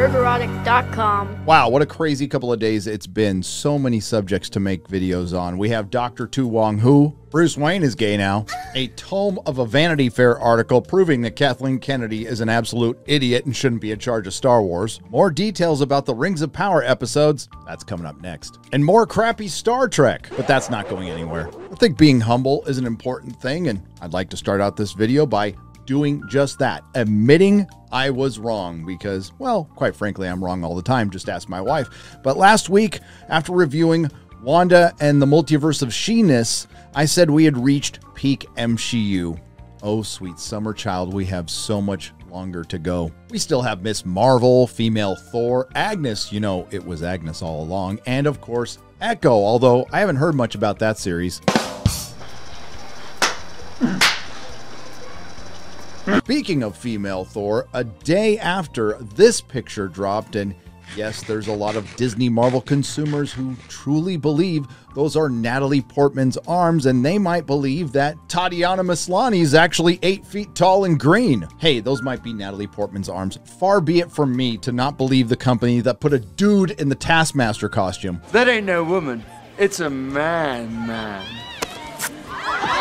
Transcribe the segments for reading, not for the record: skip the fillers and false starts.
Nerdrotic.com. Wow, what a crazy couple of days it's been. So many subjects to make videos on. We have Dr. Tu Wong Hu. Bruce Wayne is gay now. A tome of a Vanity Fair article proving that Kathleen Kennedy is an absolute idiot and shouldn't be in charge of Star Wars. More details about the Rings of Power episodes. That's coming up next. And more crappy Star Trek, but that's not going anywhere. I think being humble is an important thing, and I'd like to start out this video by doing just that, admitting I was wrong because, well, quite frankly, I'm wrong all the time. Just ask my wife. But last week, after reviewing Wanda and the Multiverse of She-ness, I said we had reached peak MCU. Oh, sweet summer child, we have so much longer to go. We still have Miss Marvel, female Thor, Agnes, you know it was Agnes all along, and of course, Echo, although I haven't heard much about that series. Speaking of female Thor, a day after this picture dropped, and yes, there's a lot of Disney Marvel consumers who truly believe those are Natalie Portman's arms, and they might believe that Tatiana Maslany is actually 8 feet tall and green. Hey, those might be Natalie Portman's arms. Far be it from me to not believe the company that put a dude in the Taskmaster costume. That ain't no woman. It's a man.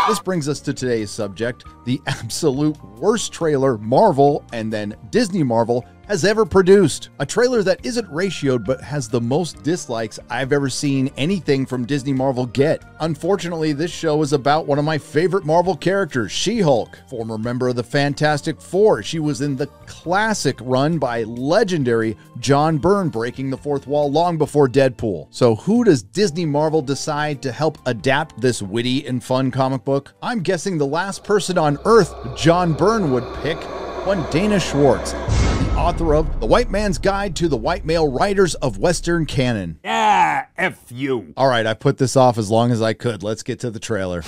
This brings us to today's subject, the absolute worst trailer Marvel and then Disney Marvel has ever produced. A trailer that isn't ratioed but has the most dislikes I've ever seen anything from Disney Marvel get. Unfortunately, this show is about one of my favorite Marvel characters, She-Hulk, former member of the Fantastic Four. She was in the classic run by legendary John Byrne, breaking the fourth wall long before Deadpool. So who does Disney Marvel decide to help adapt this witty and fun comic book? I'm guessing the last person on Earth John Byrne would pick, one Dana Schwartz, the author of The White Man's Guide to the White Male Writers of Western Canon. Ah, F you. All right, I put this off as long as I could. Let's get to the trailer.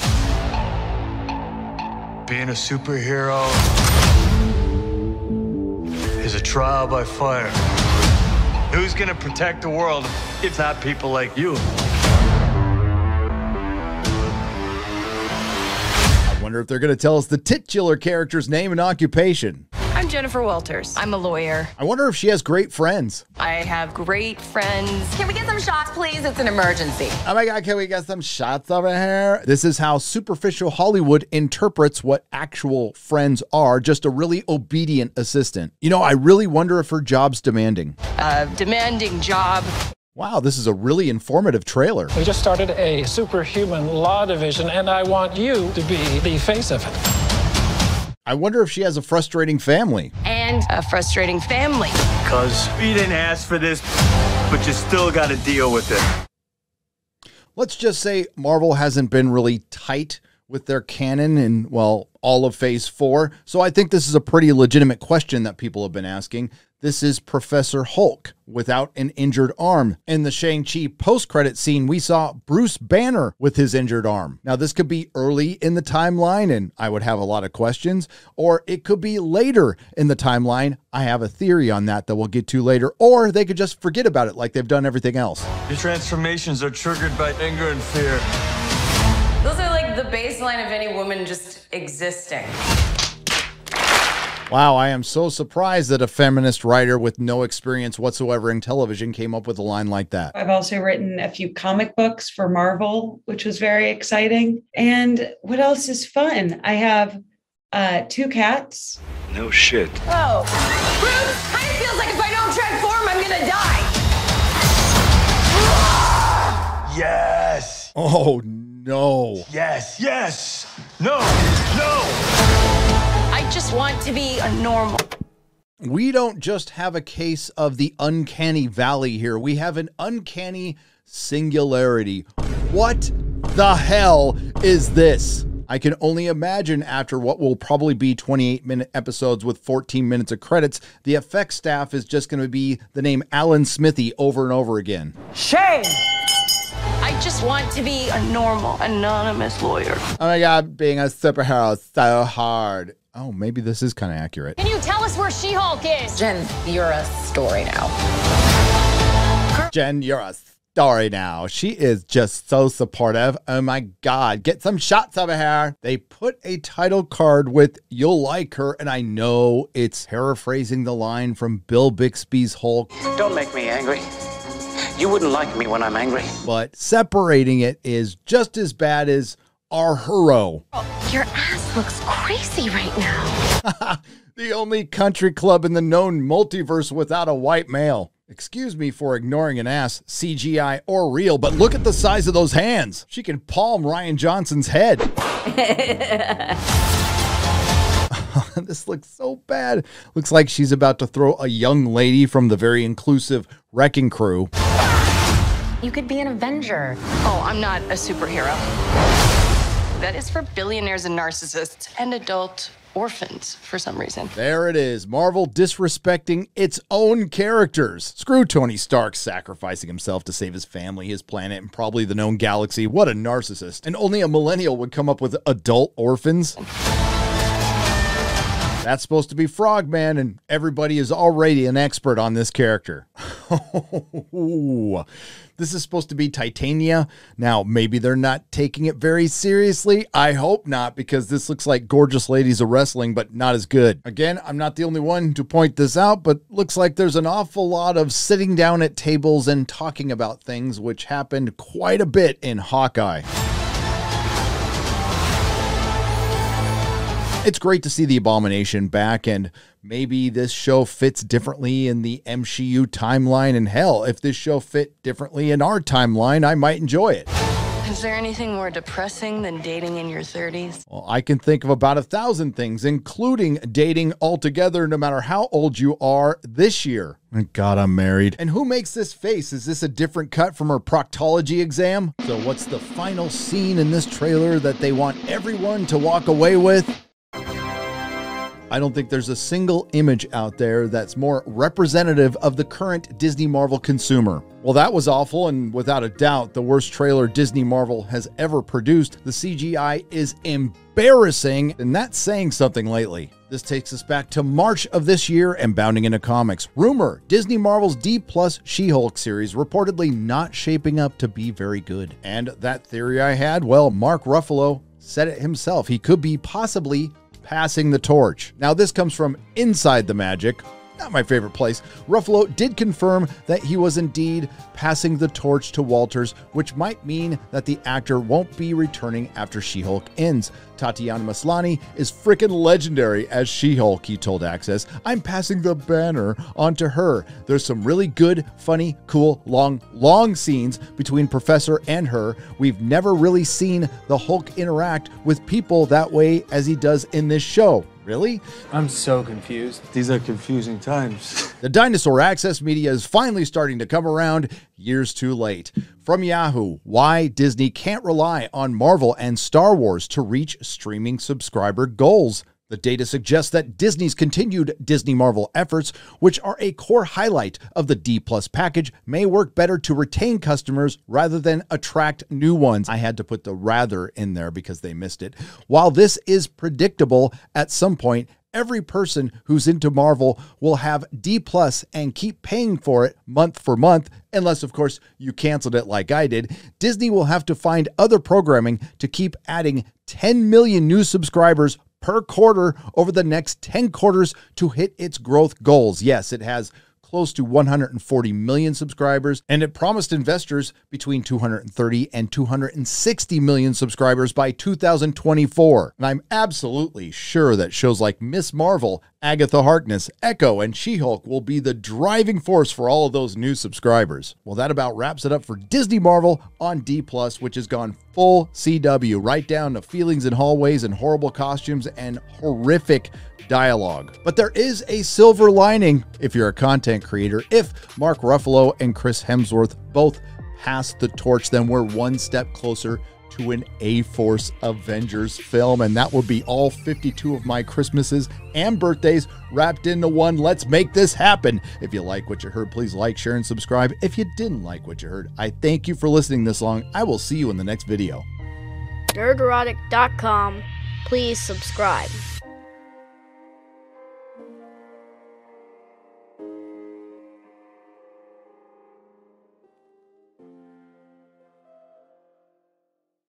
Being a superhero is a trial by fire. Who's gonna protect the world if not people like you? I wonder if they're going to tell us the titular character's name and occupation. I'm Jennifer Walters. I'm a lawyer. I wonder if she has great friends. I have great friends. Can we get some shots, please? It's an emergency. Oh my God, can we get some shots over here? This is how superficial Hollywood interprets what actual friends are, just a really obedient assistant. You know, I really wonder if her job's demanding. Demanding job. Wow, this is a really informative trailer. We just started a superhuman law division, and I want you to be the face of it. I wonder if she has a frustrating family. And a frustrating family. Cause you didn't ask for this, but you still gotta deal with it. Let's just say Marvel hasn't been really tight with their canon in, well, all of Phase 4. So I think this is a pretty legitimate question that people have been asking. This is Professor Hulk without an injured arm. In the Shang-Chi post-credit scene, we saw Bruce Banner with his injured arm. Now, this could be early in the timeline, and I would have a lot of questions, or it could be later in the timeline. I have a theory on that we'll get to later, or they could just forget about it like they've done everything else. Your transformations are triggered by anger and fear. Those are like the baseline of any woman just existing. Wow, I am so surprised that a feminist writer with no experience whatsoever in television came up with a line like that. I've also written a few comic books for Marvel, which was very exciting. And what else is fun? I have 2 cats. No shit. Oh. Bruce, kind of feels like if I don't transform, I'm gonna die. Yes! Oh, no. Yes! No! I just want to be a normal. We don't just have a case of the uncanny valley here. We have an uncanny singularity. What the hell is this? I can only imagine after what will probably be 28-minute episodes with 14 minutes of credits, the effects staff is just going to be the name Alan Smithy over and over again. Shame! I just want to be a normal, anonymous lawyer. Oh my God, being a superhero is so hard. Oh, maybe this is kind of accurate. Can you tell us where She-Hulk is? Jen, you're a story now. Jen, you're a story now. She is just so supportive. Oh my God, get some shots of her. They put a title card with "You'll like her," and I know it's paraphrasing the line from Bill Bixby's Hulk. Don't make me angry. You wouldn't like me when I'm angry. But separating it is just as bad as our hero. Your ass looks crazy right now. The only country club in the known multiverse without a white male. Excuse me for ignoring an ass, CGI or real, but look at the size of those hands. She can palm Ryan Johnson's head. This looks so bad. Looks like she's about to throw a young lady from the very inclusive Wrecking Crew. You could be an Avenger. Oh, I'm not a superhero. That is for billionaires and narcissists and adult orphans for some reason. There it is. Marvel disrespecting its own characters. Screw Tony Stark sacrificing himself to save his family, his planet, and probably the known galaxy. What a narcissist. And only a millennial would come up with adult orphans. That's supposed to be Frogman, and everybody is already an expert on this character. This is supposed to be Titania. Now, maybe they're not taking it very seriously. I hope not, because this looks like Gorgeous Ladies of Wrestling, but not as good. Again, I'm not the only one to point this out, but looks like there's an awful lot of sitting down at tables and talking about things, which happened quite a bit in Hawkeye. It's great to see the Abomination back, and maybe this show fits differently in the MCU timeline. And hell, if this show fit differently in our timeline, I might enjoy it. Is there anything more depressing than dating in your 30s? Well, I can think of about 1,000 things, including dating altogether, no matter how old you are this year. Thank God I'm married. And who makes this face? Is this a different cut from her proctology exam? So what's the final scene in this trailer that they want everyone to walk away with? I don't think there's a single image out there that's more representative of the current Disney Marvel consumer. Well, that was awful, and without a doubt, the worst trailer Disney Marvel has ever produced. The CGI is embarrassing, and that's saying something lately. This takes us back to March of this year and bounding into comics. Rumor, Disney Marvel's D+ She-Hulk series reportedly not shaping up to be very good. And that theory I had, well, Mark Ruffalo said it himself. He could be possibly passing the torch. Now, this comes from Inside the Magic, not my favorite place. Ruffalo did confirm that he was indeed passing the torch to Walters, which might mean that the actor won't be returning after She-Hulk ends. Tatiana Maslany is freaking legendary as She-Hulk, he told Access. I'm passing the banner onto her. There's some really good, funny, cool, long scenes between Professor and her. We've never really seen the Hulk interact with people that way as he does in this show. Really? I'm so confused. These are confusing times. The Dinosaur Access media is finally starting to come around, years too late. From Yahoo, why Disney can't rely on Marvel and Star Wars to reach streaming subscriber goals. The data suggests that Disney's continued Disney Marvel efforts, which are a core highlight of the D+ package, may work better to retain customers rather than attract new ones. I had to put the rather in there because they missed it. While this is predictable, at some point, every person who's into Marvel will have D+ and keep paying for it month for month, unless, of course, you canceled it like I did. Disney will have to find other programming to keep adding 10 million new subscribers per quarter over the next 10 quarters to hit its growth goals. Yes, it has close to 140 million subscribers, and it promised investors between 230 and 260 million subscribers by 2024. And I'm absolutely sure that shows like Miss Marvel, Agatha Harkness, Echo, and She-Hulk will be the driving force for all of those new subscribers. Well, that about wraps it up for Disney Marvel on D+, which has gone full CW, right down to feelings in hallways and horrible costumes and horrific dialogue. But there is a silver lining if you're a content creator. If Mark Ruffalo and Chris Hemsworth both pass the torch, then we're one step closer to an A-Force Avengers film, and that would be all 52 of my Christmases and birthdays wrapped into one. Let's make this happen. If you like what you heard, please like, share, and subscribe. If you didn't like what you heard, I thank you for listening this long. I will see you in the next video. Nerdrotic.com. Please subscribe.